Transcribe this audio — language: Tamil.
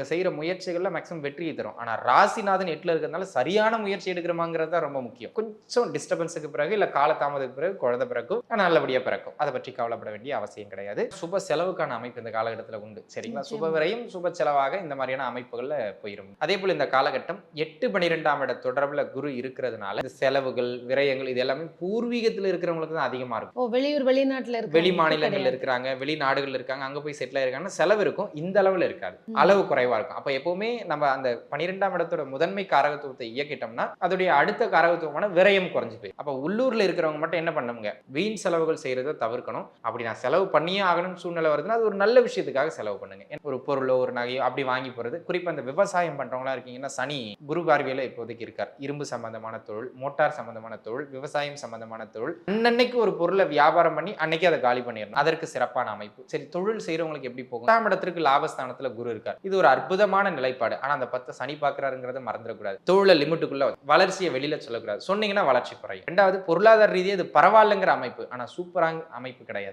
இவங்க செய்யற முயற்சிகள்ல மேக்ஸிமம் வெற்றியை தரும். ஆனா ராசிநாதன் 8ல இருக்கிறதுனால சரியான முயற்சி எடுக்கிறோமாங்கிறது தான் ரொம்ப முக்கியம். கொஞ்சம் டிஸ்டர்பன்ஸுக்கு பிறகு இல்ல காலதாமதத்துக்கு பிறகு குழந்தை பிறக்கும். நல்லபடியா பிறக்கும். அதை பற்றி கவலைப்பட வேண்டிய அவசியம் கிடையாது. சுப செலவுக்கான அமைப்பு இந்த காலகட்டத்தில் உண்டு. சரிங்களா? சுப நிச்சயமா. விரையும் சுப செலவாக இந்த மாதிரியான அமைப்புகள்ல போயிரும். அதே போல இந்த காலகட்டம் 8 12ஆம் இட தொடர்புல குரு இருக்கிறதுனால இந்த செலவுகள், விரயங்கள் இது எல்லாமே பூர்வீகத்தில் இருக்கிறவங்களுக்கு தான் அதிகமா இருக்கும். ஓ! வெளியூர், வெளிநாட்டுல வெளி இருக்கவங்களுக்கு மாநிலங்கள்ல கிடையாது. இருக்கிறாங்க, வெளிநாடுகள்ல இருக்காங்க, அங்க போய் செட்டில் ஆயிருக்காங்கன்னா செலவு இருக்கும். இந்த அளவுல இருக்காது. ம். அளவு குறைவா இருக்கும். அப்ப எப்பவுமே நம்ம அந்த 12ஆம் இடத்தோட முதன்மை காரகத்துவத்தை இயக்கிட்டோம்னா, அதோடைய அடுத்த காரகத்துவமான விரயம் குறைஞ்சு போயிடும். அப்ப உள்ளூர்ல இருக்கிறவங்க மட்டும் என்ன பண்ணணுங்க? வீண் செலவுகள் செய்யறத தவிர்க்கணும். அப்படி நான் செலவு பண்ணியே ஆகணும்னு சூழ்நிலை வருதுன்னா, அது ஒரு நல்ல விஷயத்துக்காக செலவு பண்ணுங்க. ஒரு பொருளோ, ஒரு நகையோ அப்படி வாங்கி போறது. குறிப்பா இந்த விவசாயம் பண்றவங்களா இருக்கீங்கன்னா, சனி குரு பார்வையில இப்போதைக்கு இருக்கார். இரும்பு சம்பந்தமான தொழில், மோட்டார் சம்பந்தமான தொழில், விவசாயம் சம்பந்தமான தொழில். அன்னன்னைக்கு ஒரு பொருளை வியாபாரம் பண்ணி அன்னைக்கு அதை காலி பண்ணிடணும். அதற்கு சிறப்பான அமைப்பு. சரி, தொழில் செய்யறவங்களுக்கு எப்படி போகும்? 10ஆம் இடத்திற்கு லாபஸ்தானத்துல குரு இருக்கார். இது ஒரு அற்புதமான நிலைப்பாடு. ஆனா அந்த 10 சனி பார்க்கிறாருங்கிறத மறந்துடக்கூடாது. தொழில லிமிட்டுக்குள்ள வளர்ச்சியை வெளியில சொல்லக்கூடாது. சொன்னீங்கன்னா வளர்ச்சி குறையும். 2வது பொருளாதார ரீதியா இது பரவாயில்லைங்கிற அமைப்பு. ஆனா சூப்பரான அமைப்பு கிடையாது.